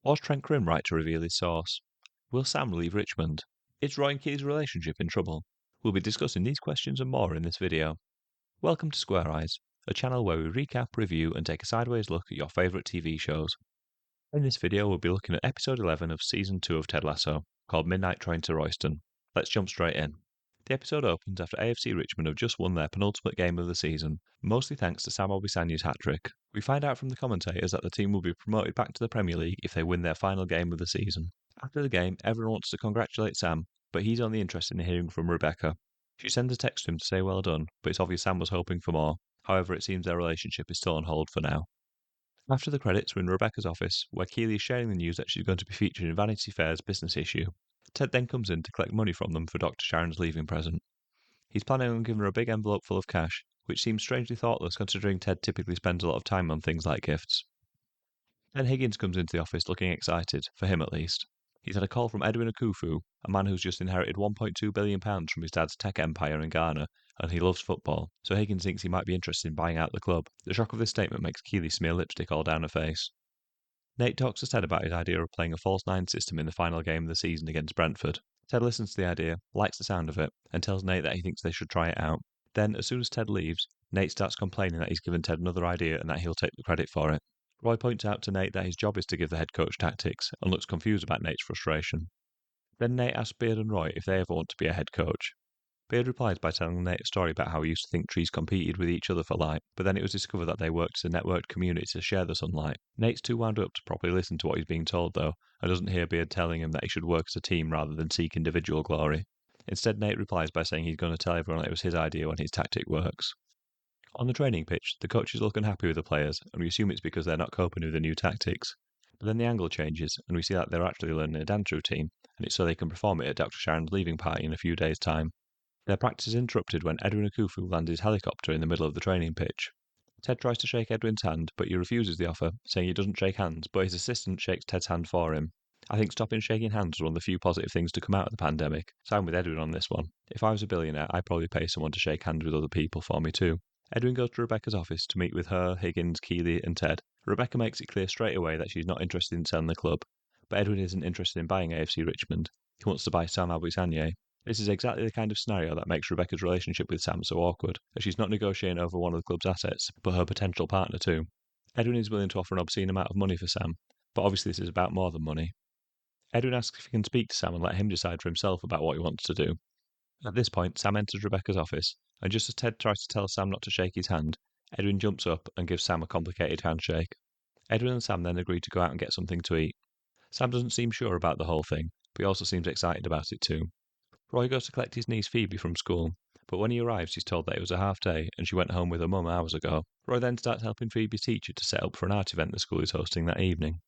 Was Trent Grimm right to reveal his source? Will Sam leave Richmond? Is Roy and Keely's relationship in trouble? We'll be discussing these questions and more in this video. Welcome to Square Eyes, a channel where we recap, review, and take a sideways look at your favourite TV shows. In this video, we'll be looking at episode 11 of season 2 of Ted Lasso, called Midnight Train to Royston. Let's jump straight in. The episode opens after AFC Richmond have just won their penultimate game of the season, mostly thanks to Sam Obisanya's hat-trick. We find out from the commentators that the team will be promoted back to the Premier League if they win their final game of the season. After the game, everyone wants to congratulate Sam, but he's only interested in hearing from Rebecca. She sends a text to him to say well done, but it's obvious Sam was hoping for more. However, it seems their relationship is still on hold for now. After the credits, we're in Rebecca's office, where Keeley is sharing the news that she's going to be featured in Vanity Fair's business issue. Ted then comes in to collect money from them for Doctor Sharon's leaving present. He's planning on giving her a big envelope full of cash, which seems strangely thoughtless considering Ted typically spends a lot of time on things like gifts. Then Higgins comes into the office looking excited, for him at least. He's had a call from Edwin Akufu, a man who's just inherited £1.2 billion from his dad's tech empire in Ghana, and he loves football, so Higgins thinks he might be interested in buying out the club. The shock of this statement makes Keeley smear lipstick all down her face. Nate talks to Ted about his idea of playing a false nine system in the final game of the season against Brentford. Ted listens to the idea, likes the sound of it, and tells Nate that he thinks they should try it out. Then, as soon as Ted leaves, Nate starts complaining that he's given Ted another idea and that he'll take the credit for it. Roy points out to Nate that his job is to give the head coach tactics, and looks confused about Nate's frustration. Then Nate asks Beard and Roy if they ever want to be a head coach. Beard replies by telling Nate a story about how he used to think trees competed with each other for light, but then it was discovered that they worked as a networked community to share the sunlight. Nate's too wound up to properly listen to what he's being told, though, and doesn't hear Beard telling him that he should work as a team rather than seek individual glory. Instead, Nate replies by saying he's going to tell everyone that it was his idea when his tactic works. On the training pitch, the coaches look unhappy with the players, and we assume it's because they're not coping with the new tactics. But then the angle changes, and we see that they're actually learning a dance routine, and it's so they can perform it at Dr. Sharon's leaving party in a few days' time. Their practice is interrupted when Edwin Akufu lands his helicopter in the middle of the training pitch. Ted tries to shake Edwin's hand, but he refuses the offer, saying he doesn't shake hands, but his assistant shakes Ted's hand for him. I think stopping shaking hands was one of the few positive things to come out of the pandemic, so I'm with Edwin on this one. If I was a billionaire, I'd probably pay someone to shake hands with other people for me too. Edwin goes to Rebecca's office to meet with her, Higgins, Keeley, and Ted. Rebecca makes it clear straight away that she's not interested in selling the club, but Edwin isn't interested in buying AFC Richmond. He wants to buy Sam Abusanye. This is exactly the kind of scenario that makes Rebecca's relationship with Sam so awkward, as she's not negotiating over one of the club's assets, but her potential partner too. Edwin is willing to offer an obscene amount of money for Sam, but obviously this is about more than money. Edwin asks if he can speak to Sam and let him decide for himself about what he wants to do. At this point, Sam enters Rebecca's office, and just as Ted tries to tell Sam not to shake his hand, Edwin jumps up and gives Sam a complicated handshake. Edwin and Sam then agree to go out and get something to eat. Sam doesn't seem sure about the whole thing, but he also seems excited about it too. Roy goes to collect his niece Phoebe from school, but when he arrives he's told that it was a half day and she went home with her mum hours ago. Roy then starts helping Phoebe's teacher to set up for an art event the school is hosting that evening.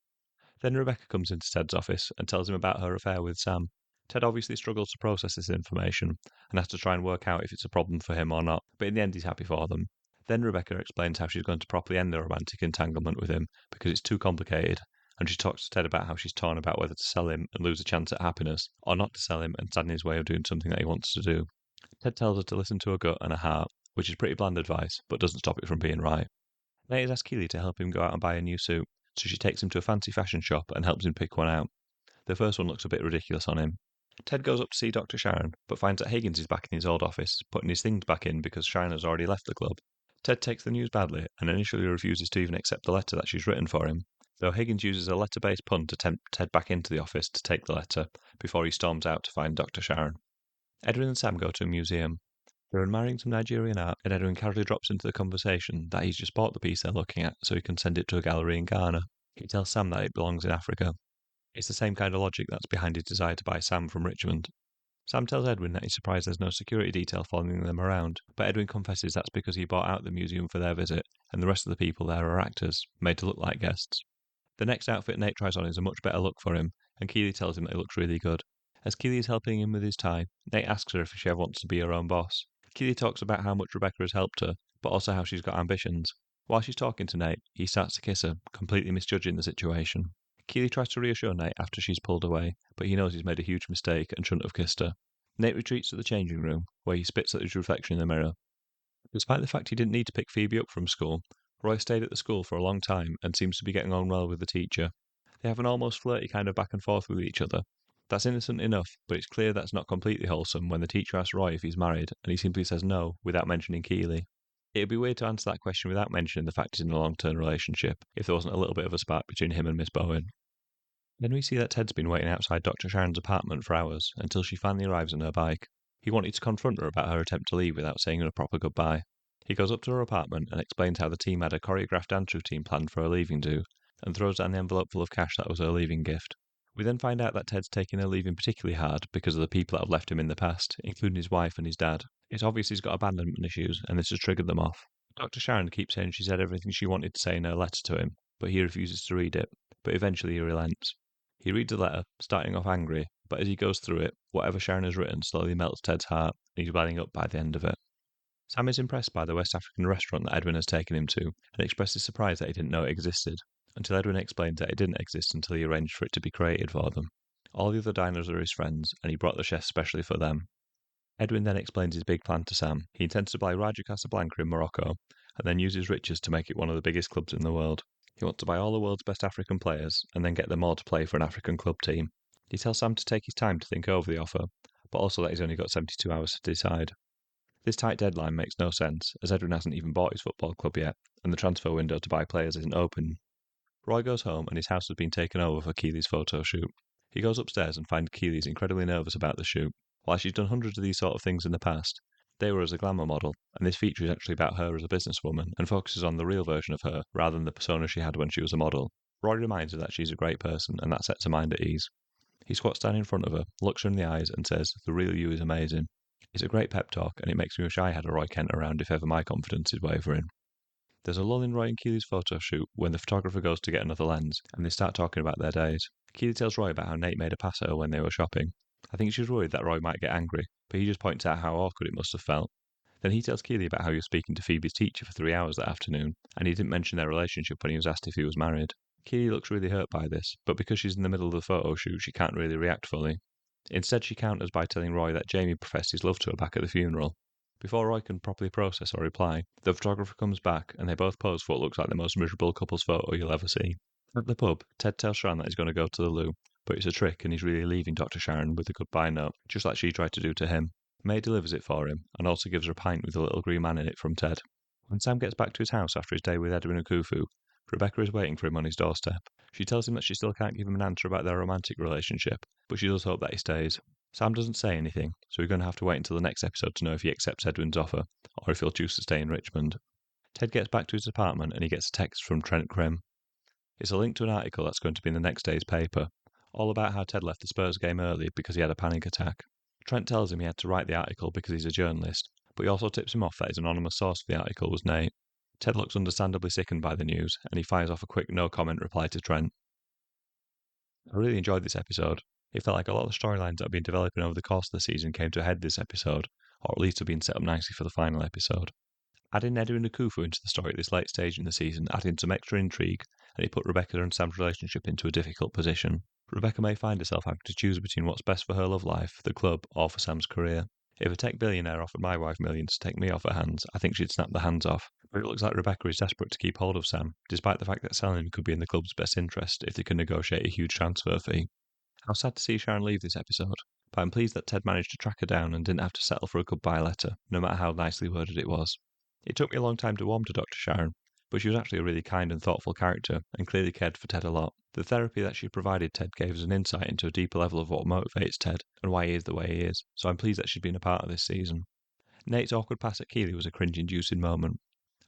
Then Rebecca comes into Ted's office and tells him about her affair with Sam. Ted obviously struggles to process this information and has to try and work out if it's a problem for him or not, but in the end he's happy for them. Then Rebecca explains how she's going to properly end the romantic entanglement with him because it's too complicated, and she talks to Ted about how she's torn about whether to sell him and lose a chance at happiness, or not to sell him and stand in his way of doing something that he wants to do. Ted tells her to listen to her gut and her heart, which is pretty bland advice, but doesn't stop it from being right. Nate has asked Keeley to help him go out and buy a new suit, so she takes him to a fancy fashion shop and helps him pick one out. The first one looks a bit ridiculous on him. Ted goes up to see Doctor Sharon, but finds that Higgins is back in his old office, putting his things back in because Sharon has already left the club. Ted takes the news badly and initially refuses to even accept the letter that she's written for him, though Higgins uses a letter-based pun to tempt Ted back into the office to take the letter before he storms out to find Dr. Sharon. Edwin and Sam go to a museum. They're admiring some Nigerian art, and Edwin casually drops into the conversation that he's just bought the piece they're looking at so he can send it to a gallery in Ghana. He tells Sam that it belongs in Africa. It's the same kind of logic that's behind his desire to buy Sam from Richmond. Sam tells Edwin that he's surprised there's no security detail following them around, but Edwin confesses that's because he bought out the museum for their visit, and the rest of the people there are actors, made to look like guests. The next outfit Nate tries on is a much better look for him, and Keeley tells him that it looks really good. As Keeley is helping him with his tie, Nate asks her if she ever wants to be her own boss. Keeley talks about how much Rebecca has helped her, but also how she's got ambitions. While she's talking to Nate, he starts to kiss her, completely misjudging the situation. Keeley tries to reassure Nate after she's pulled away, but he knows he's made a huge mistake and shouldn't have kissed her. Nate retreats to the changing room, where he spits at his reflection in the mirror. Despite the fact he didn't need to pick Phoebe up from school, Roy stayed at the school for a long time and seems to be getting on well with the teacher. They have an almost flirty kind of back and forth with each other. That's innocent enough, but it's clear that's not completely wholesome when the teacher asks Roy if he's married, and he simply says no, without mentioning Keeley. It'd be weird to answer that question without mentioning the fact he's in a long-term relationship, if there wasn't a little bit of a spark between him and Miss Bowen. Then we see that Ted's been waiting outside Dr. Sharon's apartment for hours, until she finally arrives on her bike. He wanted to confront her about her attempt to leave without saying a proper goodbye. He goes up to her apartment and explains how the team had a choreographed dance routine planned for her leaving do, and throws down the envelope full of cash that was her leaving gift. We then find out that Ted's taking her leaving particularly hard because of the people that have left him in the past, including his wife and his dad. It's obvious he's got abandonment issues, and this has triggered them off. Dr. Sharon keeps saying she said everything she wanted to say in her letter to him, but he refuses to read it, but eventually he relents. He reads the letter, starting off angry, but as he goes through it, whatever Sharon has written slowly melts Ted's heart, and he's welling up by the end of it. Sam is impressed by the West African restaurant that Edwin has taken him to, and expresses surprise that he didn't know it existed, until Edwin explains that it didn't exist until he arranged for it to be created for them. All the other diners are his friends, and he brought the chef specially for them. Edwin then explains his big plan to Sam. He intends to buy Raja Casablanca in Morocco, and then use his riches to make it one of the biggest clubs in the world. He wants to buy all the world's best African players, and then get them all to play for an African club team. He tells Sam to take his time to think over the offer, but also that he's only got 72 hours to decide. This tight deadline makes no sense, as Edwin hasn't even bought his football club yet, and the transfer window to buy players isn't open. Roy goes home, and his house has been taken over for Keeley's photo shoot. He goes upstairs and finds Keeley's incredibly nervous about the shoot. While she's done hundreds of these sort of things in the past, they were as a glamour model, and this feature is actually about her as a businesswoman and focuses on the real version of her rather than the persona she had when she was a model. Roy reminds her that she's a great person, and that sets her mind at ease. He squats down in front of her, looks her in the eyes, and says, "The real you is amazing." It's a great pep talk, and it makes me wish I had a Roy Kent around if ever my confidence is wavering. There's a lull in Roy and Keeley's photo shoot when the photographer goes to get another lens, and they start talking about their days. Keeley tells Roy about how Nate made a pass at her when they were shopping. I think she was worried that Roy might get angry, but he just points out how awkward it must have felt. Then he tells Keeley about how he was speaking to Phoebe's teacher for 3 hours that afternoon, and he didn't mention their relationship when he was asked if he was married. Keeley looks really hurt by this, but because she's in the middle of the photo shoot, she can't really react fully. Instead, she counters by telling Roy that Jamie professed his love to her back at the funeral. Before Roy can properly process or reply, the photographer comes back, and they both pose for what looks like the most miserable couple's photo you'll ever see. At the pub, Ted tells Sharon that he's going to go to the loo, but it's a trick and he's really leaving Dr. Sharon with a goodbye note, just like she tried to do to him. May delivers it for him, and also gives her a pint with a little green man in it from Ted. When Sam gets back to his house after his day with Edwin and Khufu, Rebecca is waiting for him on his doorstep. She tells him that she still can't give him an answer about their romantic relationship, but she does hope that he stays. Sam doesn't say anything, so we're going to have to wait until the next episode to know if he accepts Edwin's offer, or if he'll choose to stay in Richmond. Ted gets back to his apartment and he gets a text from Trent Krim. It's a link to an article that's going to be in the next day's paper, all about how Ted left the Spurs game early because he had a panic attack. Trent tells him he had to write the article because he's a journalist, but he also tips him off that his anonymous source for the article was Nate. Ted looks understandably sickened by the news, and he fires off a quick no-comment reply to Trent. I really enjoyed this episode. It felt like a lot of the storylines that have been developing over the course of the season came to a head this episode, or at least have been set up nicely for the final episode. Adding Edwin and Khufu into the story at this late stage in the season added some extra intrigue, and it put Rebecca and Sam's relationship into a difficult position. Rebecca may find herself having to choose between what's best for her love life, the club, or for Sam's career. If a tech billionaire offered my wife millions to take me off her hands, I think she'd snap the hands off. But it looks like Rebecca is desperate to keep hold of Sam, despite the fact that selling could be in the club's best interest if they can negotiate a huge transfer fee. I was sad to see Sharon leave this episode, but I'm pleased that Ted managed to track her down and didn't have to settle for a goodbye letter, no matter how nicely worded it was. It took me a long time to warm to Dr. Sharon, but she was actually a really kind and thoughtful character, and clearly cared for Ted a lot. The therapy that she provided Ted gave us an insight into a deeper level of what motivates Ted, and why he is the way he is, so I'm pleased that she's been a part of this season. Nate's awkward pass at Keeley was a cringe-inducing moment.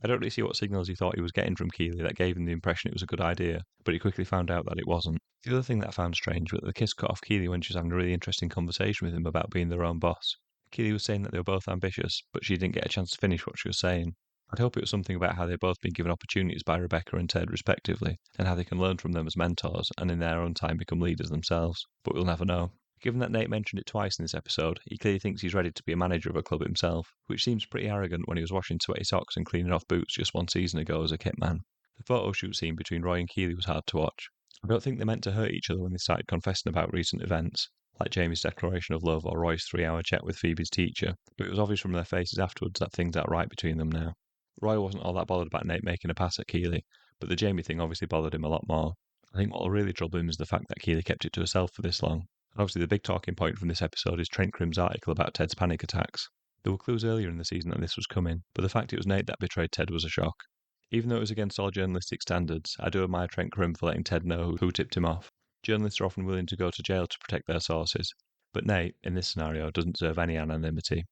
I don't really see what signals he thought he was getting from Keeley that gave him the impression it was a good idea, but he quickly found out that it wasn't. The other thing that I found strange was that the kiss cut off Keeley when she was having a really interesting conversation with him about being their own boss. Keeley was saying that they were both ambitious, but she didn't get a chance to finish what she was saying. I'd hope it was something about how they've both been given opportunities by Rebecca and Ted respectively, and how they can learn from them as mentors and in their own time become leaders themselves, but we'll never know. Given that Nate mentioned it twice in this episode, he clearly thinks he's ready to be a manager of a club himself, which seems pretty arrogant when he was washing sweaty socks and cleaning off boots just one season ago as a kit man. The photo shoot scene between Roy and Keeley was hard to watch. I don't think they meant to hurt each other when they started confessing about recent events, like Jamie's declaration of love or Roy's 3-hour chat with Phoebe's teacher, but it was obvious from their faces afterwards that things aren't right between them now. Roy wasn't all that bothered about Nate making a pass at Keeley, but the Jamie thing obviously bothered him a lot more. I think what will really trouble him is the fact that Keeley kept it to herself for this long. And obviously the big talking point from this episode is Trent Crimm's article about Ted's panic attacks. There were clues earlier in the season that this was coming, but the fact it was Nate that betrayed Ted was a shock. Even though it was against all journalistic standards, I do admire Trent Crimm for letting Ted know who tipped him off. Journalists are often willing to go to jail to protect their sources, but Nate, in this scenario, doesn't deserve any anonymity.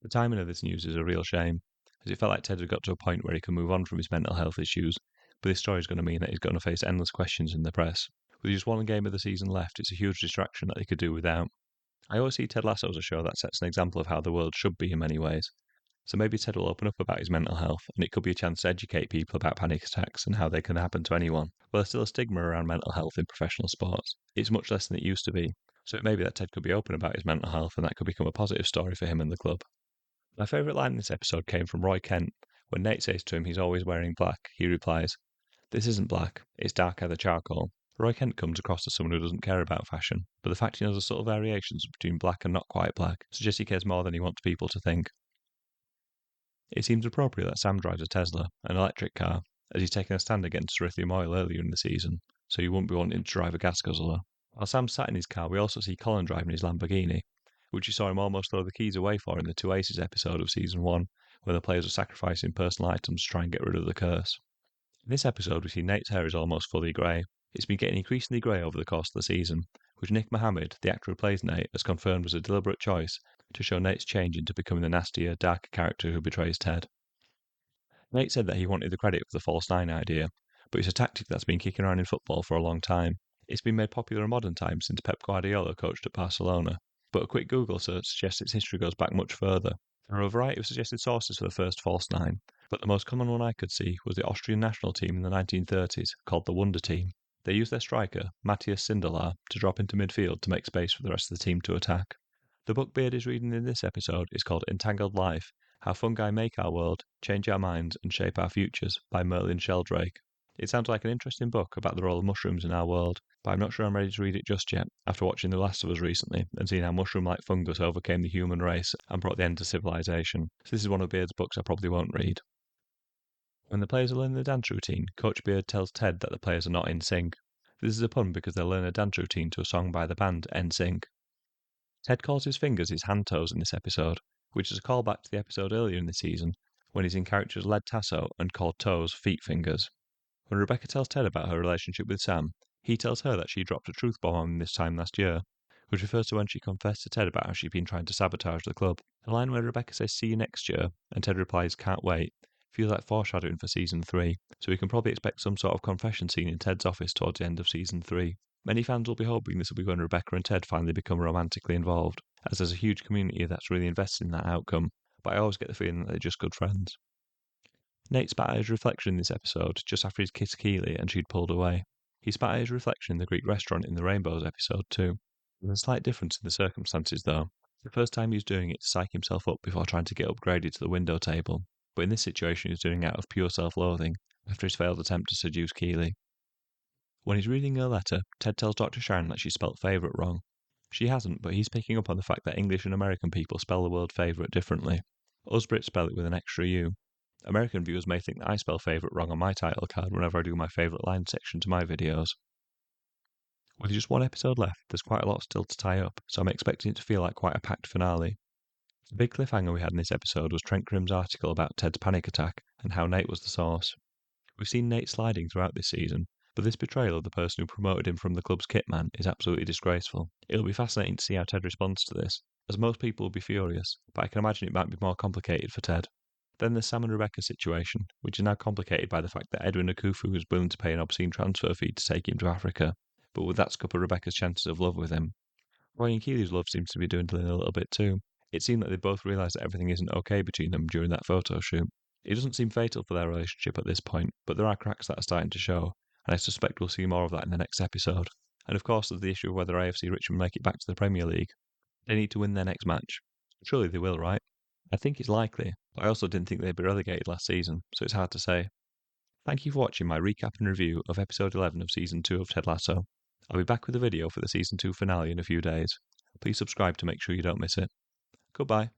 The timing of this news is a real shame, as it felt like Ted had got to a point where he could move on from his mental health issues, but this story is going to mean that he's going to face endless questions in the press. With just one game of the season left, it's a huge distraction that they could do without. I always see Ted Lasso as a show that sets an example of how the world should be in many ways. So maybe Ted will open up about his mental health, and it could be a chance to educate people about panic attacks and how they can happen to anyone. But there's still a stigma around mental health in professional sports. It's much less than it used to be. So it may be that Ted could be open about his mental health, and that could become a positive story for him and the club. My favourite line in this episode came from Roy Kent. When Nate says to him he's always wearing black, he replies, "This isn't black, it's dark heather charcoal." Roy Kent comes across as someone who doesn't care about fashion, but the fact he knows the subtle variations between black and not quite black suggests he cares more than he wants people to think. It seems appropriate that Sam drives a Tesla, an electric car, as he's taken a stand against lithium oil earlier in the season, so he wouldn't be wanting to drive a gas guzzler. While Sam sat in his car, we also see Colin driving his Lamborghini, which we saw him almost throw the keys away for in the Two Aces episode of Season 1, where the players are sacrificing personal items to try and get rid of the curse. In this episode, we see Nate's hair is almost fully grey. It's been getting increasingly grey over the course of the season, which Nick Mohammed, the actor who plays Nate, has confirmed was a deliberate choice to show Nate's change into becoming the nastier, darker character who betrays Ted. Nate said that he wanted the credit for the false nine idea, but it's a tactic that's been kicking around in football for a long time. It's been made popular in modern times since Pep Guardiola coached at Barcelona, but a quick Google search suggests its history goes back much further. There are a variety of suggested sources for the first false nine, but the most common one I could see was the Austrian national team in the 1930s, called the Wonder Team. They used their striker, Matthias Sindelar, to drop into midfield to make space for the rest of the team to attack. The book Beard is reading in this episode is called Entangled Life: How Fungi Make Our World, Change Our Minds, and Shape Our Futures by Merlin Sheldrake. It sounds like an interesting book about the role of mushrooms in our world, but I'm not sure I'm ready to read it just yet, after watching The Last of Us recently and seeing how mushroom-like fungus overcame the human race and brought the end to civilization. So this is one of Beard's books I probably won't read. When the players are learning the dance routine, Coach Beard tells Ted that the players are not in sync. This is a pun because they'll learn a dance routine to a song by the band NSYNC. Ted calls his fingers his hand toes in this episode, which is a callback to the episode earlier in the season when he's in character as Led Tasso and called toes feet fingers. When Rebecca tells Ted about her relationship with Sam, he tells her that she dropped a truth bomb on him this time last year, which refers to when she confessed to Ted about how she'd been trying to sabotage the club. The line where Rebecca says "see you next year" and Ted replies "can't wait" feels like foreshadowing for Season 3, so we can probably expect some sort of confession scene in Ted's office towards the end of Season 3. Many fans will be hoping this will be when Rebecca and Ted finally become romantically involved, as there's a huge community that's really invested in that outcome, but I always get the feeling that they're just good friends. Nate spat at his reflection in this episode just after he'd kissed Keeley and she'd pulled away. He spat at his reflection in the Greek restaurant in the Rainbows episode too. There's a slight difference in the circumstances though. The first time he was doing it to psych himself up before trying to get upgraded to the window table, but in this situation he was doing it out of pure self-loathing after his failed attempt to seduce Keeley. When he's reading her letter, Ted tells Dr. Sharon that she spelt favourite wrong. She hasn't, but he's picking up on the fact that English and American people spell the word favourite differently. Us Brits spell it with an extra U. American viewers may think that I spell favourite wrong on my title card whenever I do my favourite line section to my videos. With just one episode left, there's quite a lot still to tie up, so I'm expecting it to feel like quite a packed finale. The big cliffhanger we had in this episode was Trent Crimm's article about Ted's panic attack and how Nate was the source. We've seen Nate sliding throughout this season, but this betrayal of the person who promoted him from the club's kitman is absolutely disgraceful. It'll be fascinating to see how Ted responds to this, as most people will be furious, but I can imagine it might be more complicated for Ted. Then there's Sam and Rebecca's situation, which is now complicated by the fact that Edwin Akufu was willing to pay an obscene transfer fee to take him to Africa, but would that scupper Rebecca's chances of love with him? Roy and Keeley's love seems to be dwindling a little bit too. It seemed that they both realised that everything isn't okay between them during that photo shoot. It doesn't seem fatal for their relationship at this point, but there are cracks that are starting to show, and I suspect we'll see more of that in the next episode. And of course there's the issue of whether AFC Richmond make it back to the Premier League. They need to win their next match. Surely they will, right? I think it's likely, but I also didn't think they'd be relegated last season, so it's hard to say. Thank you for watching my recap and review of episode 11 of Season 2 of Ted Lasso. I'll be back with a video for the Season 2 finale in a few days. Please subscribe to make sure you don't miss it. Goodbye.